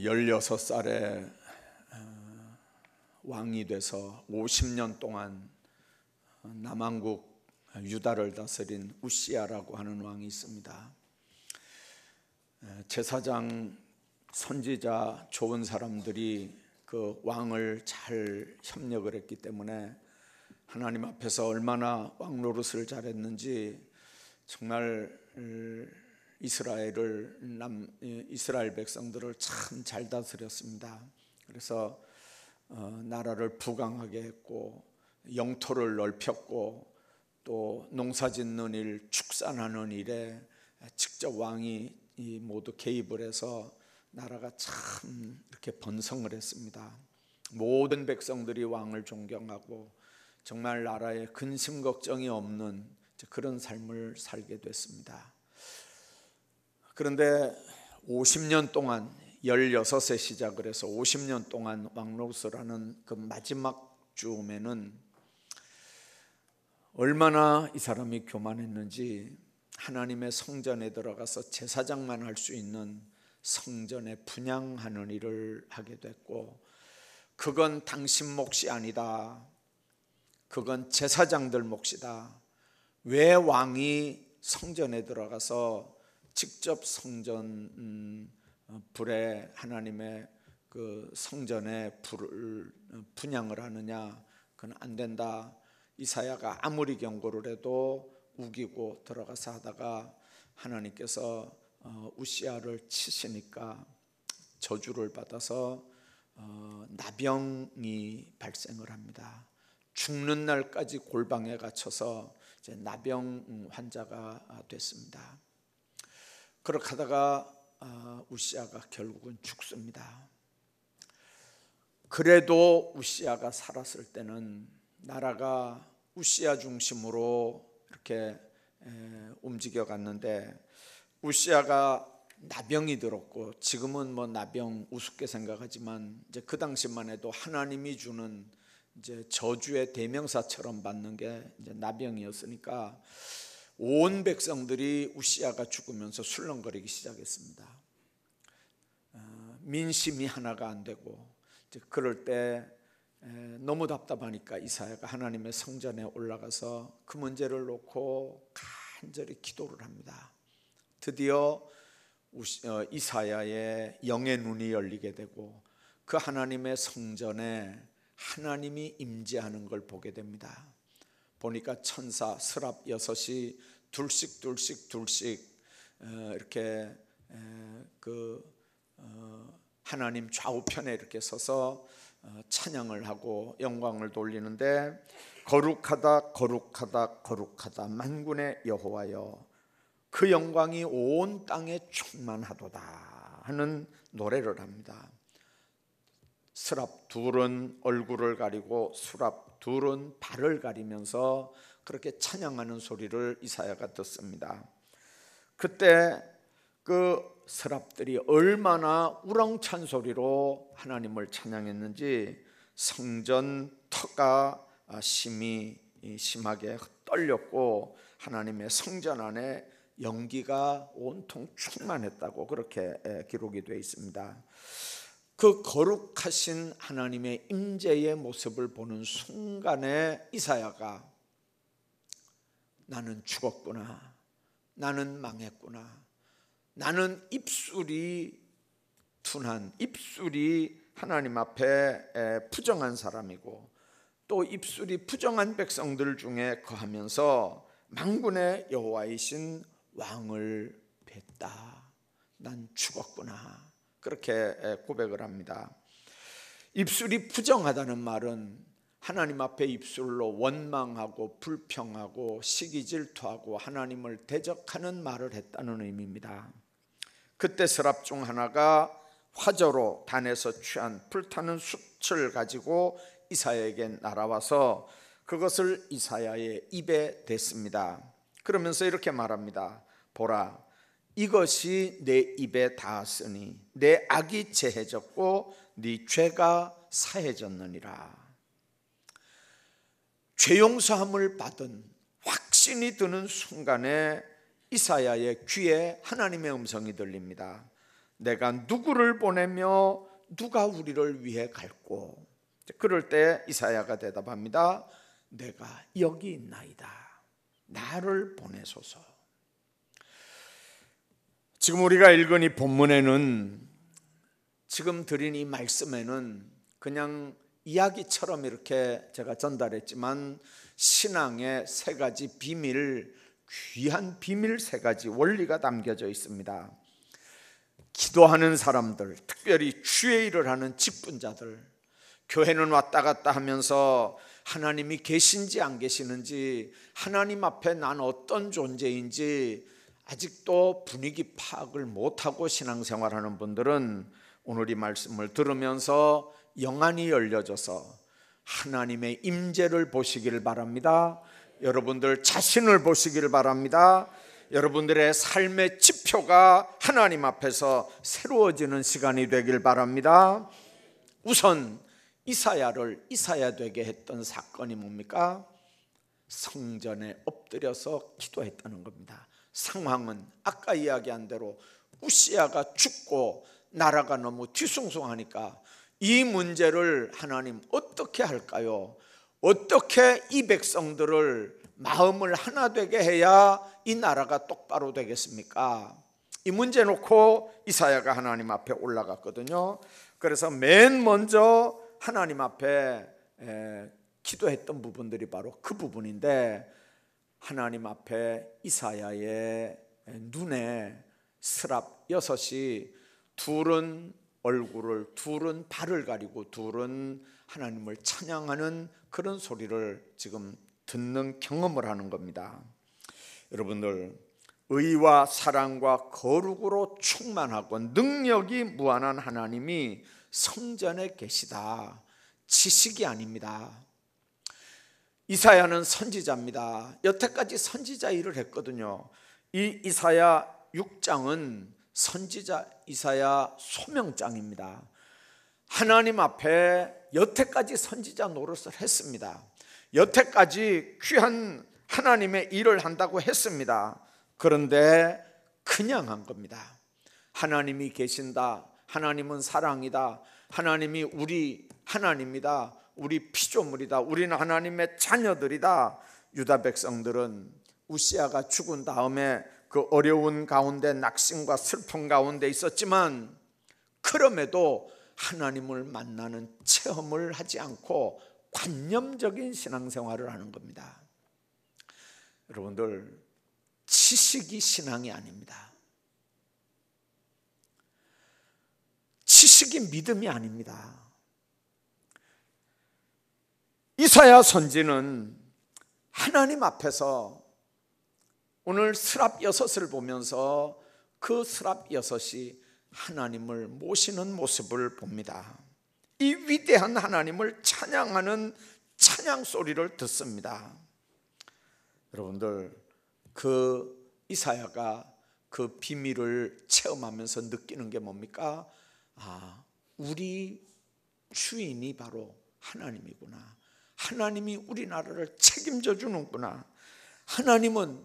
16살에 왕이 돼서 50년 동안 남왕국 유다를 다스린 우시야라고 하는 왕이 있습니다. 제사장, 선지자, 좋은 사람들이 그 왕을 잘 협력을 했기 때문에 하나님 앞에서 얼마나 왕 노릇을 잘했는지 정말 이스라엘 백성들을 참 잘 다스렸습니다. 그래서 나라를 부강하게 했고 영토를 넓혔고 또 농사짓는 일, 축산하는 일에 직접 왕이 모두 개입을 해서 나라가 참 이렇게 번성을 했습니다. 모든 백성들이 왕을 존경하고 정말 나라에 근심 걱정이 없는 그런 삶을 살게 됐습니다. 그런데 50년 동안 16세 시작을 해서 50년 동안 왕노릇을 하는 그 마지막 즈음에는 얼마나 이 사람이 교만했는지 하나님의 성전에 들어가서 제사장만 할 수 있는 성전에 분향하는 일을 하게 됐고, 그건 당신 몫이 아니다, 그건 제사장들 몫이다. 왜 왕이 성전에 들어가서 직접 성전 불에 하나님의 그 성전에 불을 분향을 하느냐? 그건 안 된다. 이사야가 아무리 경고를 해도 우기고 들어가서 하다가 하나님께서 우시야를 치시니까 저주를 받아서 나병이 발생을 합니다. 죽는 날까지 골방에 갇혀서 이제 나병 환자가 됐습니다. 그렇게 하다가 우시야가 결국은 죽습니다. 그래도 우시야가 살았을 때는 나라가 우시야 중심으로 이렇게 움직여 갔는데, 우시야가 나병이 들었고, 지금은 뭐 나병 우습게 생각하지만 이제 그 당시만 해도 하나님이 주는 이제 저주의 대명사처럼 받는 게 이제 나병이었으니까 온 백성들이 우시야가 죽으면서 술렁거리기 시작했습니다. 민심이 하나가 안 되고, 이제 그럴 때 너무 답답하니까 이사야가 하나님의 성전에 올라가서 그 문제를 놓고 간절히 기도를 합니다. 드디어 이사야의 영의 눈이 열리게 되고 그 하나님의 성전에 하나님이 임재하는 걸 보게 됩니다. 보니까 천사 스랍 6이 둘씩 이렇게 하나님 좌우편에 이렇게 서서 찬양을 하고 영광을 돌리는데, 거룩하다 거룩하다 거룩하다 만군의 여호와여, 그 영광이 온 땅에 충만하도다 하는 노래를 합니다. 스랍 둘은 얼굴을 가리고 스랍 둘은 발을 가리면서 그렇게 찬양하는 소리를 이사야가 듣습니다. 그때 그 스랍들이 얼마나 우렁찬 소리로 하나님을 찬양했는지 성전 터가 심하게 떨렸고 하나님의 성전 안에 연기가 온통 충만했다고 그렇게 기록이 되어 있습니다. 그 거룩하신 하나님의 임재의 모습을 보는 순간에 이사야가 나는 죽었구나, 나는 망했구나, 나는 입술이 둔한, 입술이 하나님 앞에 부정한 사람이고 또 입술이 부정한 백성들 중에 거하면서 만군의 여호와이신 왕을 뵀다, 난 죽었구나, 그렇게 고백을 합니다. 입술이 부정하다는 말은 하나님 앞에 입술로 원망하고 불평하고 시기 질투하고 하나님을 대적하는 말을 했다는 의미입니다. 그때 스랍 중 하나가 화저로 단에서 취한 불타는 숯을 가지고 이사야에게 날아와서 그것을 이사야의 입에 댔습니다. 그러면서 이렇게 말합니다. 보라, 이것이 내 입에 닿았으니 내 악이 제해졌고 네 죄가 사해졌느니라. 죄 용서함을 받은 확신이 드는 순간에 이사야의 귀에 하나님의 음성이 들립니다. 내가 누구를 보내며 누가 우리를 위해 갈꼬? 그럴 때 이사야가 대답합니다. 내가 여기 있나이다. 나를 보내소서. 지금 우리가 읽은 이 본문에는, 지금 드린 이 말씀에는 그냥 이야기처럼 이렇게 제가 전달했지만 신앙의 세 가지 비밀, 귀한 비밀 세 가지 원리가 담겨져 있습니다. 기도하는 사람들, 특별히 주의 일을 하는 직분자들, 교회는 왔다 갔다 하면서 하나님이 계신지 안 계시는지, 하나님 앞에 난 어떤 존재인지 아직도 분위기 파악을 못하고 신앙생활하는 분들은 오늘 이 말씀을 들으면서 영안이 열려져서 하나님의 임재를 보시기를 바랍니다. 여러분들 자신을 보시기를 바랍니다. 여러분들의 삶의 지표가 하나님 앞에서 새로워지는 시간이 되길 바랍니다. 우선 이사야를 이사야 되게 했던 사건이 뭡니까? 성전에 엎드려서 기도했다는 겁니다. 상황은 아까 이야기한 대로 우시야가 죽고 나라가 너무 뒤숭숭하니까 이 문제를 하나님 어떻게 할까요? 어떻게 이 백성들을 마음을 하나 되게 해야 이 나라가 똑바로 되겠습니까? 이 문제 놓고 이사야가 하나님 앞에 올라갔거든요. 그래서 맨 먼저 하나님 앞에 기도했던 부분들이 바로 그 부분인데, 하나님 앞에 이사야의 눈에 스랍 6이 둘은 얼굴을, 둘은 발을 가리고 둘은 하나님을 찬양하는 그런 소리를 지금 듣는 경험을 하는 겁니다. 여러분들, 의와 사랑과 거룩으로 충만하고 능력이 무한한 하나님이 성전에 계시다. 지식이 아닙니다. 이사야는 선지자입니다. 여태까지 선지자 일을 했거든요. 이 이사야 6장은 선지자 이사야 소명장입니다. 하나님 앞에 여태까지 선지자 노릇을 했습니다. 여태까지 귀한 하나님의 일을 한다고 했습니다. 그런데 그냥 한 겁니다. 하나님이 계신다, 하나님은 사랑이다, 하나님이 우리 하나님이다, 우리 피조물이다, 우리는 하나님의 자녀들이다. 유다 백성들은 우시야가 죽은 다음에 그 어려운 가운데 낙심과 슬픔 가운데 있었지만, 그럼에도 하나님을 만나는 체험을 하지 않고 관념적인 신앙생활을 하는 겁니다. 여러분들, 지식이 신앙이 아닙니다. 지식이 믿음이 아닙니다. 이사야 선지는 하나님 앞에서 오늘 스랍 6을 보면서 그 스랍 6이 하나님을 모시는 모습을 봅니다. 이 위대한 하나님을 찬양하는 찬양 소리를 듣습니다. 여러분들, 그 이사야가 그 비밀을 체험하면서 느끼는 게 뭡니까? 우리 주인이 바로 하나님이구나. 하나님이 우리나라를 책임져 주는구나. 하나님은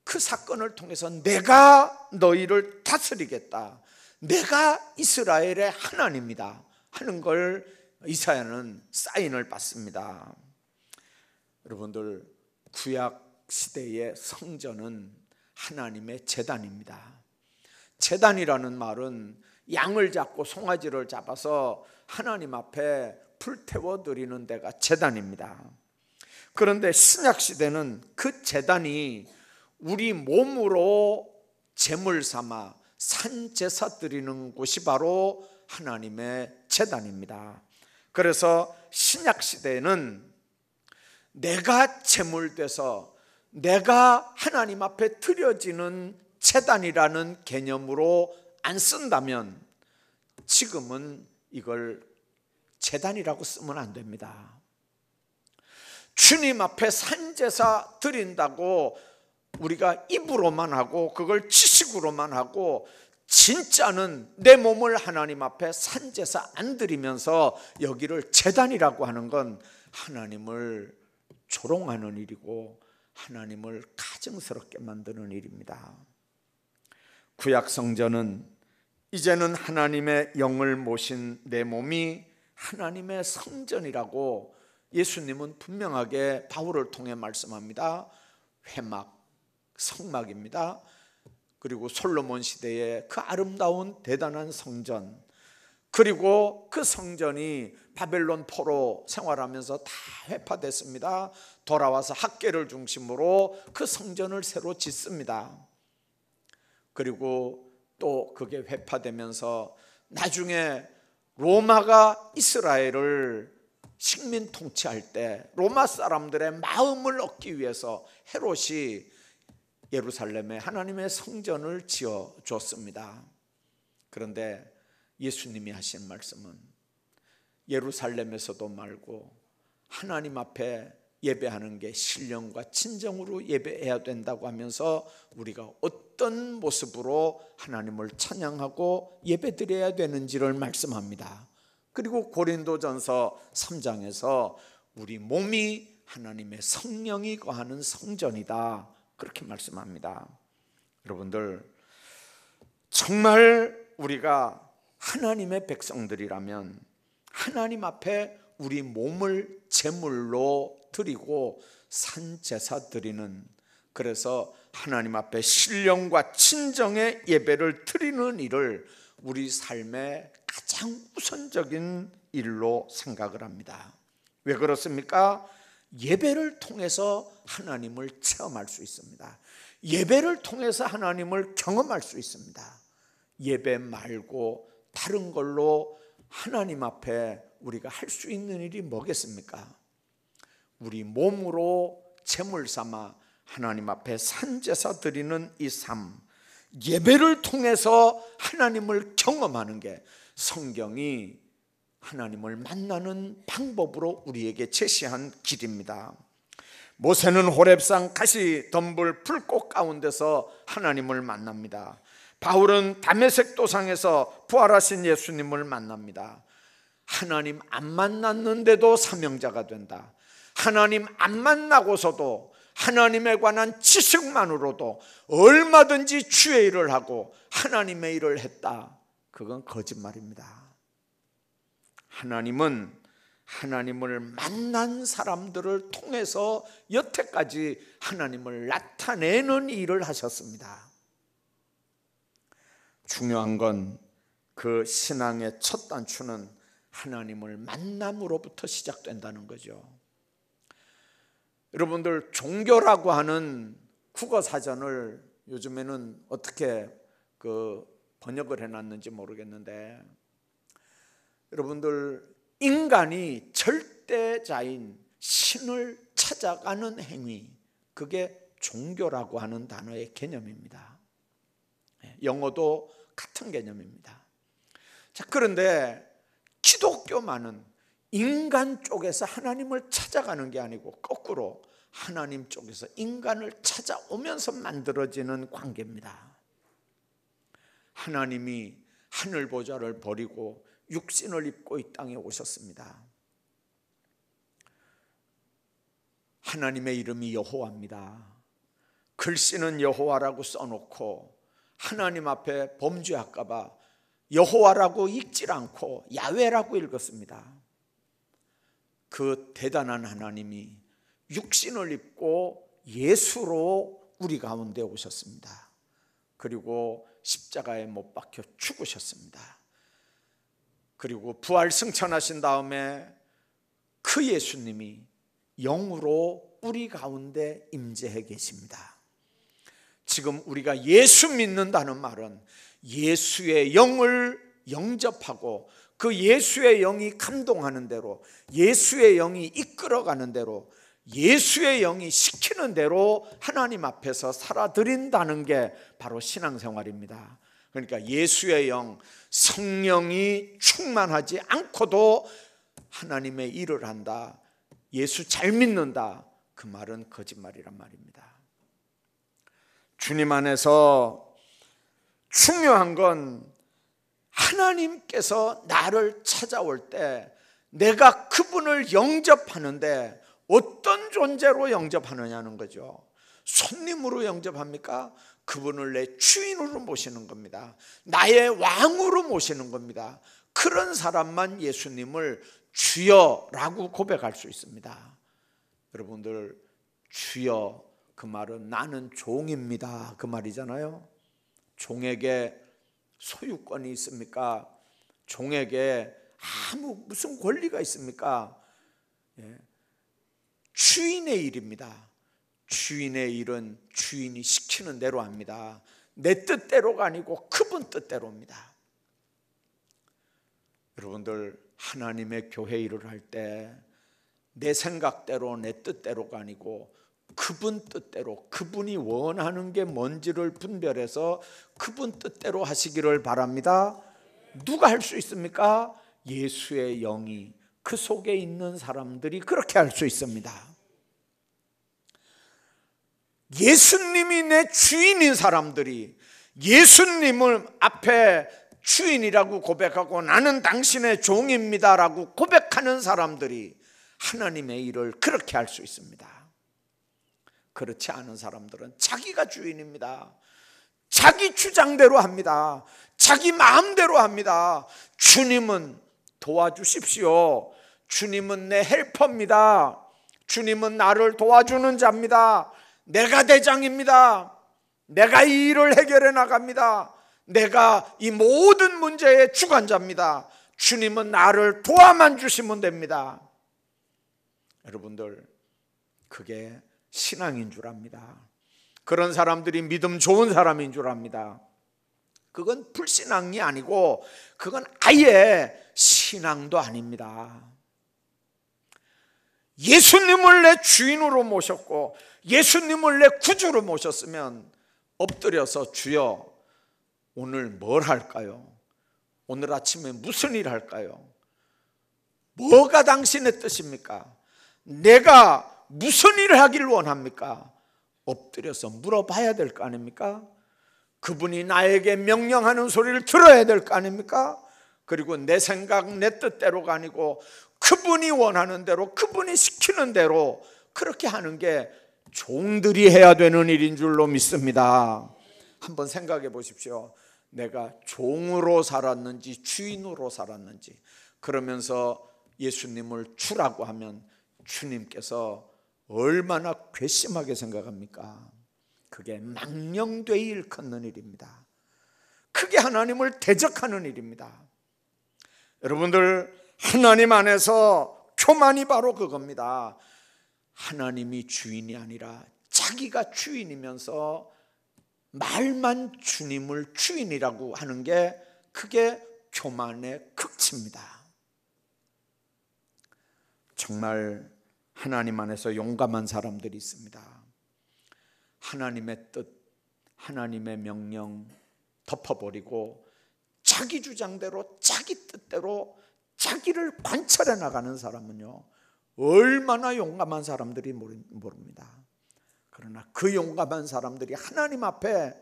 그 사건을 통해서 내가 너희를 다스리겠다, 내가 이스라엘의 하나님이다 하는 걸 이사야는 사인을 받습니다. 여러분들, 구약 시대의 성전은 하나님의 제단입니다. 제단이라는 말은 양을 잡고 송아지를 잡아서 하나님 앞에 불태워 드리는 데가 제단입니다. 그런데 신약 시대는 그 제단이 우리 몸으로 제물 삼아 산제사 드리는 곳이 바로 하나님의 제단입니다. 그래서 신약 시대에는 내가 제물돼서 내가 하나님 앞에 드려지는 제단이라는 개념으로 안 쓴다면, 지금은 이걸 제단이라고 쓰면 안 됩니다. 주님 앞에 산제사 드린다고 우리가 입으로만 하고 그걸 지식으로만 하고, 진짜는 내 몸을 하나님 앞에 산제사 안 드리면서 여기를 제단이라고 하는 건 하나님을 조롱하는 일이고 하나님을 가증스럽게 만드는 일입니다. 구약 성전은 이제는 하나님의 영을 모신 내 몸이 하나님의 성전이라고 예수님은 분명하게 바울을 통해 말씀합니다. 회막, 성막입니다. 그리고 솔로몬 시대의 그 아름다운 대단한 성전, 그리고 그 성전이 바벨론 포로 생활하면서 다 회파됐습니다. 돌아와서 학계를 중심으로 그 성전을 새로 짓습니다. 그리고 또 그게 회파되면서 나중에 로마가 이스라엘을 식민 통치할 때 로마 사람들의 마음을 얻기 위해서 헤롯이 예루살렘에 하나님의 성전을 지어 줬습니다. 그런데 예수님이 하신 말씀은 예루살렘에서도 말고 하나님 앞에 예배하는 게 신령과 진정으로 예배해야 된다고 하면서 우리가 어떤 모습으로 하나님을 찬양하고 예배드려야 되는지를 말씀합니다. 그리고 고린도전서 3장에서 우리 몸이 하나님의 성령이 거하는 성전이다, 그렇게 말씀합니다. 여러분들, 정말 우리가 하나님의 백성들이라면 하나님 앞에 우리 몸을 제물로 드리고 산제사 드리는, 그래서 하나님 앞에 신령과 진정의 예배를 드리는 일을 우리 삶의 가장 우선적인 일로 생각을 합니다. 왜 그렇습니까? 예배를 통해서 하나님을 체험할 수 있습니다. 예배를 통해서 하나님을 경험할 수 있습니다. 예배 말고 다른 걸로 하나님 앞에 우리가 할 수 있는 일이 뭐겠습니까? 우리 몸으로 제물 삼아 하나님 앞에 산제사 드리는 이 삶, 예배를 통해서 하나님을 경험하는 게 성경이 하나님을 만나는 방법으로 우리에게 제시한 길입니다. 모세는 호렙산 가시 덤불 불꽃 가운데서 하나님을 만납니다. 바울은 다메섹 도상에서 부활하신 예수님을 만납니다. 하나님 안 만났는데도 사명자가 된다. 하나님 안 만나고서도 하나님에 관한 지식만으로도 얼마든지 주의 일을 하고 하나님의 일을 했다. 그건 거짓말입니다. 하나님은 하나님을 만난 사람들을 통해서 여태까지 하나님을 나타내는 일을 하셨습니다. 중요한 건 그 신앙의 첫 단추는 하나님을 만남으로부터 시작된다는 거죠. 여러분들, 종교라고 하는 국어 사전을 요즘에는 어떻게 번역을 해놨는지 모르겠는데, 여러분들, 인간이 절대자인 신을 찾아가는 행위, 그게 종교라고 하는 단어의 개념입니다. 영어도 같은 개념입니다. 자, 그런데 기독교만은 인간 쪽에서 하나님을 찾아가는 게 아니고 거꾸로 하나님 쪽에서 인간을 찾아오면서 만들어지는 관계입니다. 하나님이 하늘 보좌를 버리고 육신을 입고 이 땅에 오셨습니다. 하나님의 이름이 여호와입니다. 글씨는 여호와라고 써놓고 하나님 앞에 범죄할까 봐 여호와라고 읽질 않고 야훼라고 읽었습니다. 그 대단한 하나님이 육신을 입고 예수로 우리 가운데 오셨습니다. 그리고 십자가에 못 박혀 죽으셨습니다. 그리고 부활 승천하신 다음에 그 예수님이 영으로 우리 가운데 임재해 계십니다. 지금 우리가 예수 믿는다는 말은 예수의 영을 영접하고 그 예수의 영이 감동하는 대로, 예수의 영이 이끌어가는 대로, 예수의 영이 시키는 대로 하나님 앞에서 살아드린다는 게 바로 신앙생활입니다. 그러니까 예수의 영, 성령이 충만하지 않고도 하나님의 일을 한다, 예수 잘 믿는다, 그 말은 거짓말이란 말입니다. 주님 안에서 중요한 건 하나님께서 나를 찾아올 때 내가 그분을 영접하는데 어떤 존재로 영접하느냐는 거죠. 손님으로 영접합니까? 그분을 내 주인으로 모시는 겁니다. 나의 왕으로 모시는 겁니다. 그런 사람만 예수님을 주여라고 고백할 수 있습니다. 여러분들, 주여, 그 말은 나는 종입니다, 그 말이잖아요. 종에게 소유권이 있습니까? 종에게 무슨 권리가 있습니까? 주인의 일입니다. 주인의 일은 주인이 시키는 대로 합니다. 내 뜻대로가 아니고 그분 뜻대로입니다. 여러분들, 하나님의 교회 일을 할 때 내 생각대로 내 뜻대로가 아니고 그분 뜻대로, 그분이 원하는 게 뭔지를 분별해서 그분 뜻대로 하시기를 바랍니다. 누가 할 수 있습니까? 예수의 영이 그 속에 있는 사람들이 그렇게 할 수 있습니다. 예수님이 내 주인인 사람들이, 예수님을 앞에 주인이라고 고백하고 나는 당신의 종입니다라고 고백하는 사람들이 하나님의 일을 그렇게 할 수 있습니다. 그렇지 않은 사람들은 자기가 주인입니다. 자기 주장대로 합니다. 자기 마음대로 합니다. 주님은 도와주십시오. 주님은 내 헬퍼입니다. 주님은 나를 도와주는 자입니다. 내가 대장입니다. 내가 이 일을 해결해 나갑니다. 내가 이 모든 문제의 주관자입니다. 주님은 나를 도와만 주시면 됩니다. 여러분들, 그게 신앙인 줄 압니다. 그런 사람들이 믿음 좋은 사람인 줄 압니다. 그건 불신앙이 아니고 그건 아예 신앙도 아닙니다. 예수님을 내 주인으로 모셨고 예수님을 내 구주로 모셨으면 엎드려서 주여, 오늘 뭘 할까요? 오늘 아침에 무슨 일 할까요? 뭐가 당신의 뜻입니까? 내가 무슨 일을 하기를 원합니까? 엎드려서 물어봐야 될 거 아닙니까? 그분이 나에게 명령하는 소리를 들어야 될 거 아닙니까? 그리고 내 생각, 내 뜻대로가 아니고 그분이 원하는 대로, 그분이 시키는 대로 그렇게 하는 게 종들이 해야 되는 일인 줄로 믿습니다. 한번 생각해 보십시오. 내가 종으로 살았는지 주인으로 살았는지. 그러면서 예수님을 주라고 하면 주님께서 얼마나 괘씸하게 생각합니까? 그게 망령되이 일컫는 일입니다. 그게 하나님을 대적하는 일입니다. 여러분들, 하나님 안에서 교만이 바로 그겁니다. 하나님이 주인이 아니라 자기가 주인이면서 말만 주님을 주인이라고 하는 게 그게 교만의 극치입니다. 정말 하나님 안에서 용감한 사람들이 있습니다. 하나님의 뜻, 하나님의 명령 덮어버리고 자기 주장대로, 자기 뜻대로 자기를 관철해 나가는 사람은요, 얼마나 용감한 사람들이 모릅니다. 그러나 그 용감한 사람들이 하나님 앞에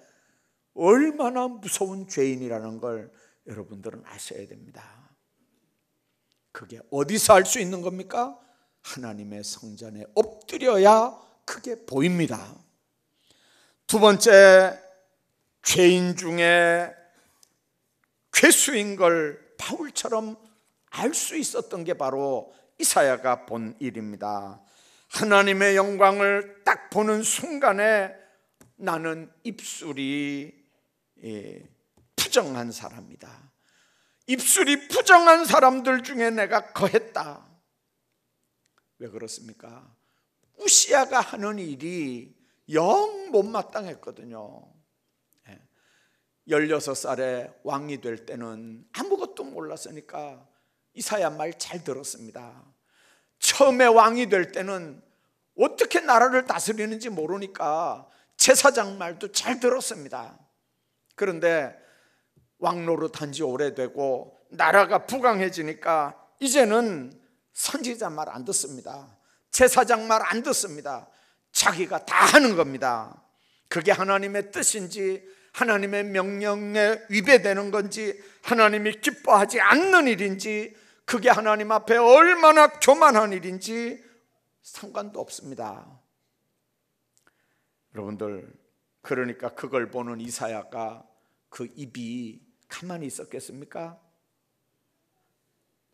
얼마나 무서운 죄인이라는 걸 여러분들은 아셔야 됩니다. 그게 어디서 알 수 있는 겁니까? 하나님의 성전에 엎드려야 그게 보입니다. 두 번째, 죄인 중에 괴수인 걸 바울처럼 알 수 있었던 게 바로 이사야가 본 일입니다. 하나님의 영광을 딱 보는 순간에 나는 입술이 부정한 사람이다. 입술이 부정한 사람들 중에 내가 거했다. 왜 그렇습니까? 우시야가 하는 일이 영 못마땅했거든요. 16살에 왕이 될 때는 아무것도 몰랐으니까 이사야 말 잘 들었습니다. 처음에 왕이 될 때는 어떻게 나라를 다스리는지 모르니까 제사장 말도 잘 들었습니다. 그런데 왕 노릇한 지 오래되고 나라가 부강해지니까 이제는 선지자 말 안 듣습니다. 제사장 말 안 듣습니다. 자기가 다 하는 겁니다. 그게 하나님의 뜻인지 하나님의 명령에 위배되는 건지 하나님이 기뻐하지 않는 일인지 그게 하나님 앞에 얼마나 교만한 일인지 상관도 없습니다. 여러분들, 그러니까 그걸 보는 이사야가 그 입이 가만히 있었겠습니까?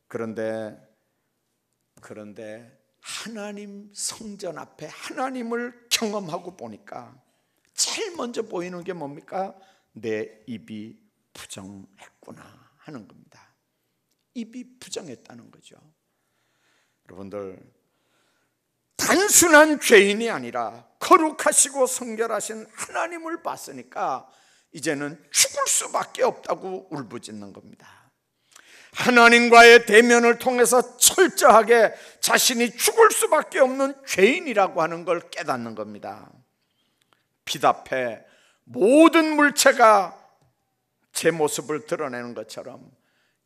그런데 하나님 성전 앞에 하나님을 경험하고 보니까 제일 먼저 보이는 게 뭡니까? 내 입이 부정했구나 하는 겁니다. 입이 부정했다는 거죠. 여러분들, 단순한 죄인이 아니라 거룩하시고 성결하신 하나님을 봤으니까 이제는 죽을 수밖에 없다고 울부짖는 겁니다. 하나님과의 대면을 통해서 철저하게 자신이 죽을 수밖에 없는 죄인이라고 하는 걸 깨닫는 겁니다. 빛 앞에 모든 물체가 제 모습을 드러내는 것처럼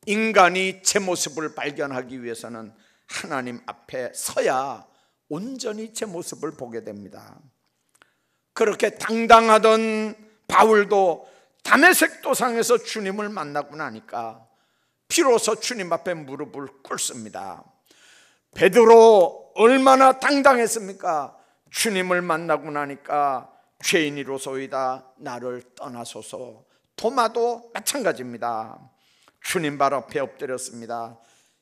인간이 제 모습을 발견하기 위해서는 하나님 앞에 서야 온전히 제 모습을 보게 됩니다. 그렇게 당당하던 바울도 다메섹 도상에서 주님을 만나고 나니까 비로소 주님 앞에 무릎을 꿇습니다. 베드로 얼마나 당당했습니까? 주님을 만나고 나니까 죄인이로소이다 나를 떠나소서. 도마도 마찬가지입니다. 주님 발 앞에 엎드렸습니다.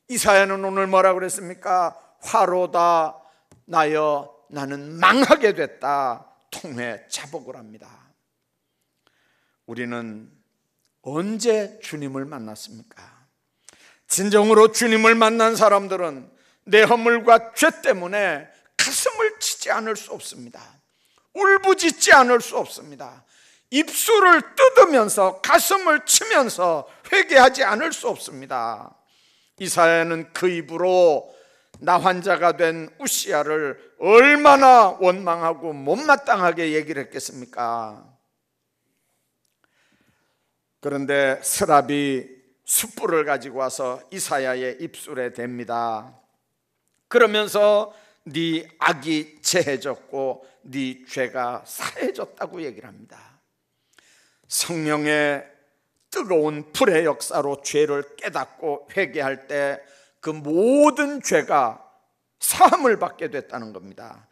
이사야는 오늘 뭐라고 그랬습니까? 화로다 나여 나는 망하게 됐다. 통회 자복을 합니다. 우리는 언제 주님을 만났습니까? 진정으로 주님을 만난 사람들은 내 허물과 죄 때문에 가슴을 치지 않을 수 없습니다. 울부짖지 않을 수 없습니다. 입술을 뜯으면서 가슴을 치면서 회개하지 않을 수 없습니다. 이사야는 그 입으로 나 환자가 된 우시야를 얼마나 원망하고 못마땅하게 얘기를 했겠습니까? 그런데 스랍이 숯불을 가지고 와서 이사야의 입술에 댑니다. 그러면서 네 악이 제해졌고 네 죄가 사해졌다고 얘기를 합니다. 성령의 뜨거운 불의 역사로 죄를 깨닫고 회개할 때 그 모든 죄가 사함을 받게 됐다는 겁니다.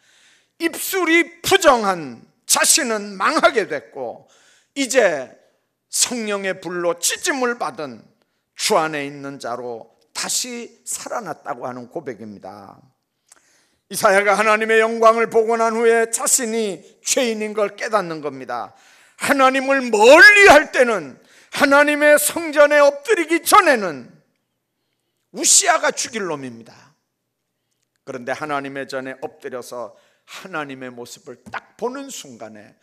입술이 부정한 자신은 망하게 됐고 이제 성령의 불로 찢음을 받은 주 안에 있는 자로 다시 살아났다고 하는 고백입니다. 이사야가 하나님의 영광을 보고 난 후에 자신이 죄인인 걸 깨닫는 겁니다. 하나님을 멀리 할 때는, 하나님의 성전에 엎드리기 전에는 우시야가 죽일 놈입니다. 그런데 하나님의 전에 엎드려서 하나님의 모습을 딱 보는 순간에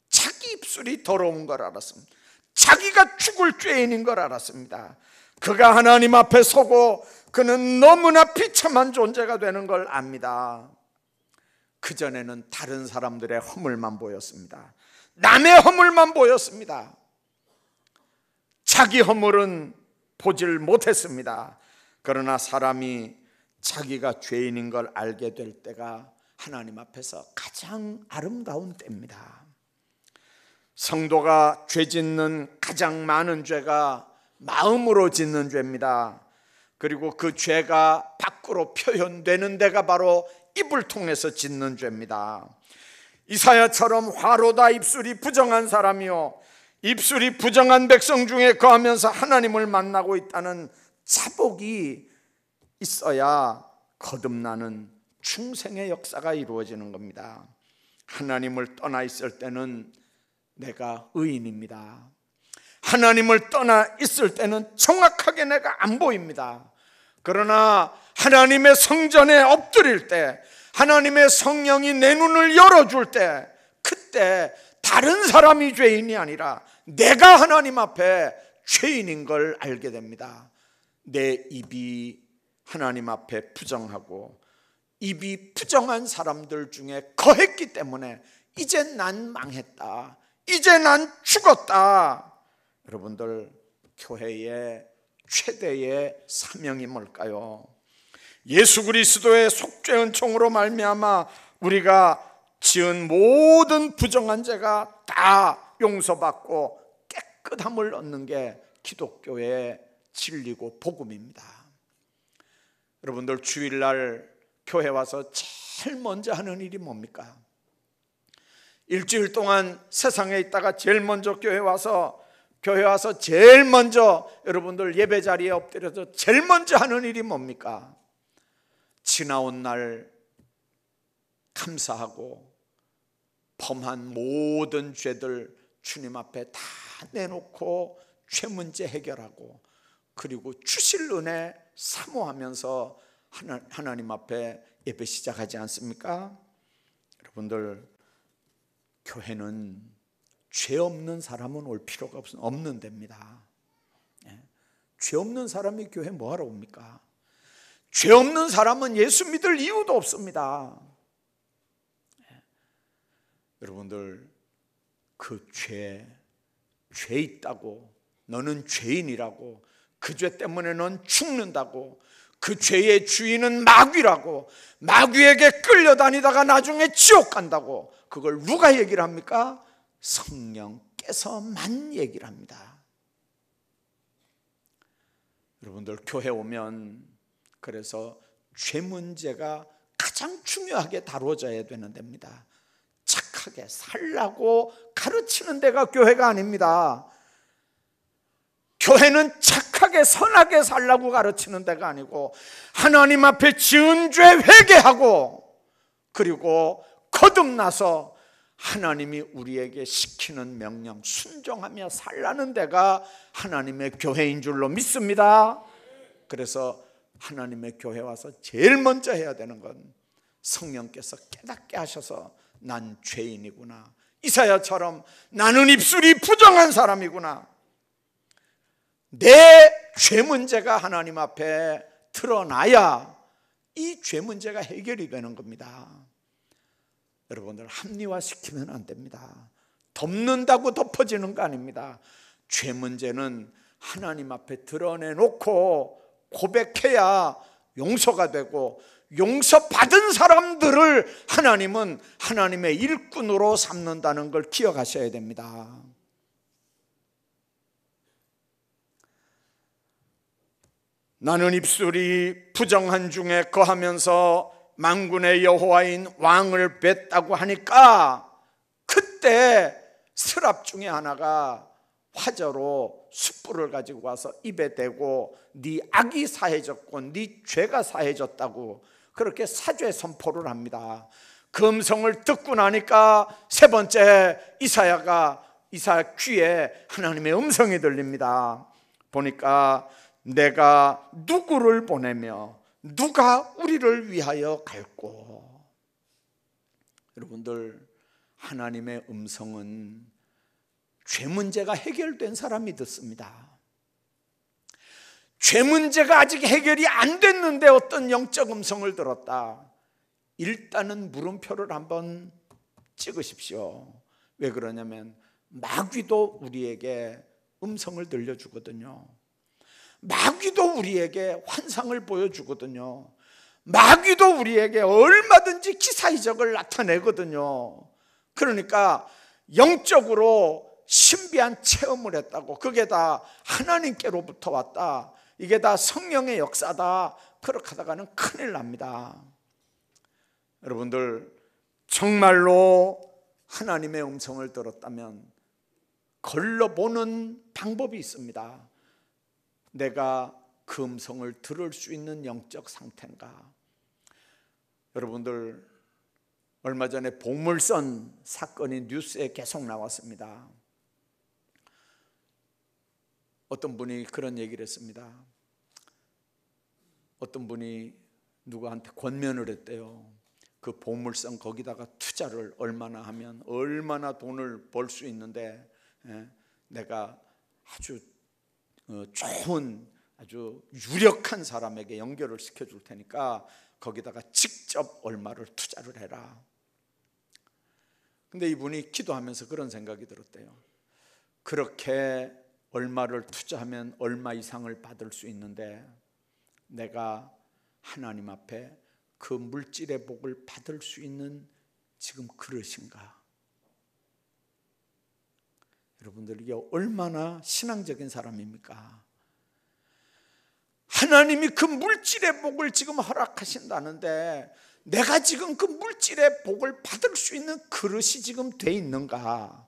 자기 입술이 더러운 걸 알았습니다. 자기가 죽을 죄인인 걸 알았습니다. 그가 하나님 앞에 서고 그는 너무나 비참한 존재가 되는 걸 압니다. 그전에는 다른 사람들의 허물만 보였습니다. 남의 허물만 보였습니다. 자기 허물은 보질 못했습니다. 그러나 사람이 자기가 죄인인 걸 알게 될 때가 하나님 앞에서 가장 아름다운 때입니다. 성도가 죄 짓는 가장 많은 죄가 마음으로 짓는 죄입니다. 그리고 그 죄가 밖으로 표현되는 데가 바로 입을 통해서 짓는 죄입니다. 이사야처럼 화로다 입술이 부정한 사람이요 입술이 부정한 백성 중에 거하면서 하나님을 만나고 있다는 자복이 있어야 거듭나는 중생의 역사가 이루어지는 겁니다. 하나님을 떠나 있을 때는 내가 의인입니다. 하나님을 떠나 있을 때는 정확하게 내가 안 보입니다. 그러나 하나님의 성전에 엎드릴 때, 하나님의 성령이 내 눈을 열어줄 때, 그때 다른 사람이 죄인이 아니라 내가 하나님 앞에 죄인인 걸 알게 됩니다. 내 입이 하나님 앞에 부정하고 입이 부정한 사람들 중에 거했기 때문에 이제 난 망했다, 이제 난 죽었다. 여러분들, 교회의 최대의 사명이 뭘까요? 예수 그리스도의 속죄 은총으로 말미암아 우리가 지은 모든 부정한 죄가 다 용서받고 깨끗함을 얻는 게 기독교의 진리고 복음입니다. 여러분들, 주일날 교회 와서 제일 먼저 하는 일이 뭡니까? 일주일 동안 세상에 있다가 제일 먼저 교회 와서 제일 먼저 여러분들 예배 자리에 엎드려서 제일 먼저 하는 일이 뭡니까? 지나온 날 감사하고 범한 모든 죄들 주님 앞에 다 내놓고 죄 문제 해결하고, 그리고 주실 은혜 사모하면서 하나님 앞에 예배 시작하지 않습니까? 여러분들, 교회는 죄 없는 사람은 올 필요가 없는 데입니다. 죄 없는 사람이 교회 뭐하러 옵니까? 죄 없는 사람은 예수 믿을 이유도 없습니다. 여러분들, 그 죄 있다고, 너는 죄인이라고, 그 죄 때문에 넌 죽는다고, 그 죄의 주인은 마귀라고, 마귀에게 끌려다니다가 나중에 지옥 간다고, 그걸 누가 얘기를 합니까? 성령께서만 얘기를 합니다. 여러분들, 교회 오면 그래서 죄 문제가 가장 중요하게 다뤄져야 되는 데입니다. 착하게 살라고 가르치는 데가 교회가 아닙니다. 교회는 착하게 선하게 살라고 가르치는 데가 아니고, 하나님 앞에 지은 죄 회개하고, 그리고 거듭나서 하나님이 우리에게 시키는 명령 순종하며 살라는 데가 하나님의 교회인 줄로 믿습니다. 그래서 하나님의 교회 와서 제일 먼저 해야 되는 건 성령께서 깨닫게 하셔서 난 죄인이구나, 이사야처럼 나는 입술이 부정한 사람이구나, 내 죄 문제가 하나님 앞에 드러나야 이 죄 문제가 해결이 되는 겁니다. 여러분들, 합리화시키면 안 됩니다. 덮는다고 덮어지는 거 아닙니다. 죄 문제는 하나님 앞에 드러내놓고 고백해야 용서가 되고, 용서받은 사람들을 하나님은 하나님의 일꾼으로 삼는다는 걸 기억하셔야 됩니다. 나는 입술이 부정한 중에 거하면서 만군의 여호와인 왕을 뵀다고 하니까, 그때 스랍 중에 하나가 화저로 숯불을 가지고 와서 입에 대고 네 악이 사해졌고 네 죄가 사해졌다고 그렇게 사죄 선포를 합니다. 그 음성을 듣고 나니까 세 번째 이사야 귀에 하나님의 음성이 들립니다. 보니까 내가 누구를 보내며 누가 우리를 위하여 갈꼬. 여러분들, 하나님의 음성은 죄 문제가 해결된 사람이 듣습니다. 죄 문제가 아직 해결이 안 됐는데 어떤 영적 음성을 들었다. 일단은 물음표를 한번 찍으십시오. 왜 그러냐면 마귀도 우리에게 음성을 들려주거든요. 마귀도 우리에게 환상을 보여주거든요. 마귀도 우리에게 얼마든지 기사이적을 나타내거든요. 그러니까 영적으로 신비한 체험을 했다고, 그게 다 하나님께로부터 왔다, 이게 다 성령의 역사다, 그렇게 하다가는 큰일 납니다. 여러분들, 정말로 하나님의 음성을 들었다면 걸러보는 방법이 있습니다. 내가 그 음성을 들을 수 있는 영적 상태인가? 여러분들, 얼마 전에 보물선 사건이 뉴스에 계속 나왔습니다. 어떤 분이 그런 얘기를 했습니다. 어떤 분이 누구한테 권면을 했대요. 그 보물선 거기다가 투자를 얼마나 하면 얼마나 돈을 벌 수 있는데, 내가 아주 좋은 아주 유력한 사람에게 연결을 시켜줄 테니까 거기다가 직접 얼마를 투자를 해라. 근데 이분이 기도하면서 그런 생각이 들었대요. 그렇게 얼마를 투자하면 얼마 이상을 받을 수 있는데, 내가 하나님 앞에 그 물질의 복을 받을 수 있는 지금 그릇인가? 여러분들, 이게 얼마나 신앙적인 사람입니까? 하나님이 그 물질의 복을 지금 허락하신다는데 내가 지금 그 물질의 복을 받을 수 있는 그릇이 지금 돼 있는가?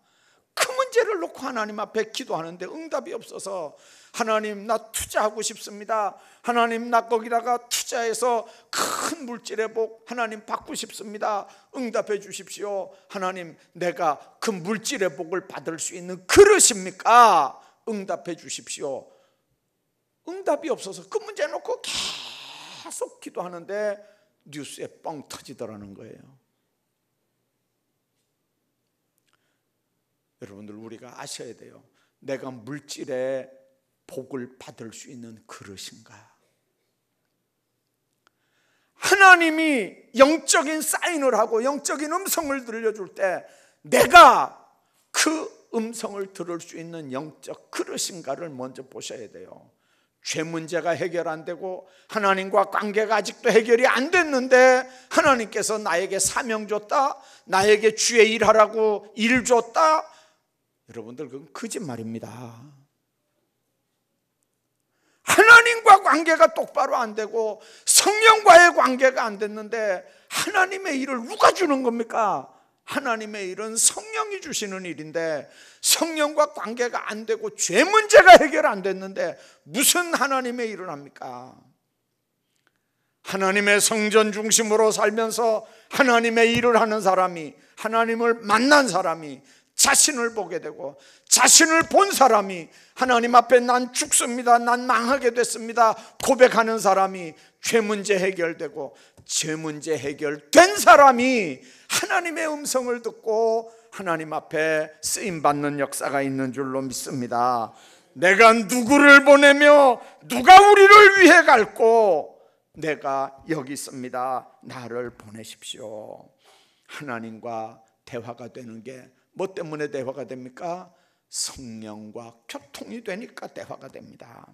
그 문제를 놓고 하나님 앞에 기도하는데 응답이 없어서 하나님 나 투자하고 싶습니다. 하나님 나 거기다가 투자해서 큰 물질의 복 하나님 받고 싶습니다. 응답해 주십시오. 하나님 내가 그 물질의 복을 받을 수 있는 그릇입니까? 응답해 주십시오. 응답이 없어서 그 문제 놓고 계속 기도하는데 뉴스에 뻥 터지더라는 거예요. 여러분들 우리가 아셔야 돼요. 내가 물질의 복을 받을 수 있는 그릇인가? 하나님이 영적인 사인을 하고 영적인 음성을 들려줄 때 내가 그 음성을 들을 수 있는 영적 그릇인가를 먼저 보셔야 돼요. 죄 문제가 해결 안 되고 하나님과 관계가 아직도 해결이 안 됐는데 하나님께서 나에게 사명 줬다, 나에게 주의 일하라고 일 줬다. 여러분들 그건 거짓말입니다. 하나님과 관계가 똑바로 안 되고 성령과의 관계가 안 됐는데 하나님의 일을 누가 주는 겁니까? 하나님의 일은 성령이 주시는 일인데 성령과 관계가 안 되고 죄 문제가 해결 안 됐는데 무슨 하나님의 일을 합니까? 하나님의 성전 중심으로 살면서 하나님의 일을 하는 사람이, 하나님을 만난 사람이 자신을 보게 되고 자신을 본 사람이 하나님 앞에 난 죽습니다, 난 망하게 됐습니다 고백하는 사람이 죄 문제 해결되고 죄 문제 해결된 사람이 하나님의 음성을 듣고 하나님 앞에 쓰임받는 역사가 있는 줄로 믿습니다. 내가 누구를 보내며 누가 우리를 위해 갈고 내가 여기 있습니다, 나를 보내십시오. 하나님과 대화가 되는 게 뭐 때문에 대화가 됩니까? 성령과 교통이 되니까 대화가 됩니다.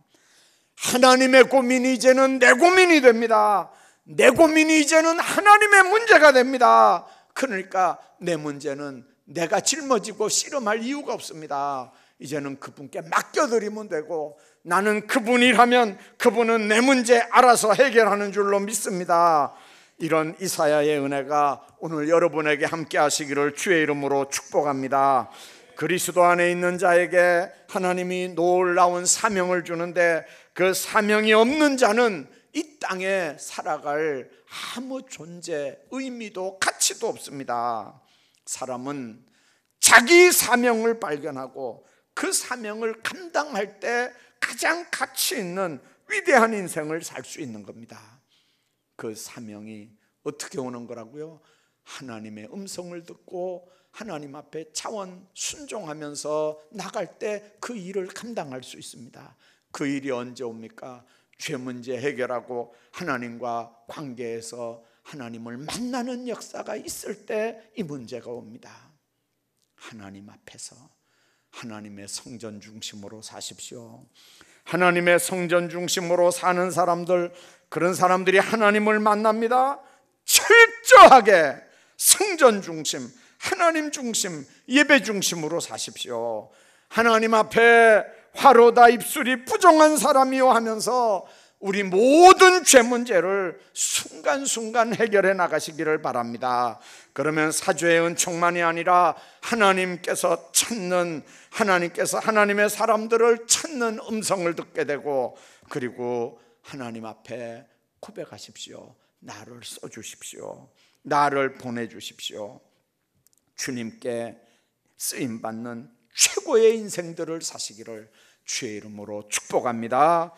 하나님의 고민이 이제는 내 고민이 됩니다. 내 고민이 이제는 하나님의 문제가 됩니다. 그러니까 내 문제는 내가 짊어지고 씨름할 이유가 없습니다. 이제는 그분께 맡겨드리면 되고 나는 그분 일하면 그분은 내 문제 알아서 해결하는 줄로 믿습니다. 이런 이사야의 은혜가 오늘 여러분에게 함께 하시기를 주의 이름으로 축복합니다. 그리스도 안에 있는 자에게 하나님이 놀라운 사명을 주는데 그 사명이 없는 자는 이 땅에 살아갈 아무 존재, 의미도 가치도 없습니다. 사람은 자기 사명을 발견하고 그 사명을 감당할 때 가장 가치 있는 위대한 인생을 살 수 있는 겁니다. 그 사명이 어떻게 오는 거라고요? 하나님의 음성을 듣고 하나님 앞에 차원 순종하면서 나갈 때 그 일을 감당할 수 있습니다. 그 일이 언제 옵니까? 죄 문제 해결하고 하나님과 관계에서 하나님을 만나는 역사가 있을 때 이 문제가 옵니다. 하나님 앞에서 하나님의 성전 중심으로 사십시오. 하나님의 성전 중심으로 사는 사람들, 그런 사람들이 하나님을 만납니다. 철저하게 성전 중심, 하나님 중심, 예배 중심으로 사십시오. 하나님 앞에 화로다 입술이 부정한 사람이요 하면서 우리 모든 죄 문제를 순간순간 해결해 나가시기를 바랍니다. 그러면 사죄의 은총만이 아니라 하나님께서 하나님의 사람들을 찾는 음성을 듣게 되고, 그리고 하나님 앞에 고백하십시오. 나를 써주십시오. 나를 보내주십시오. 주님께 쓰임받는 최고의 인생들을 사시기를 주의 이름으로 축복합니다.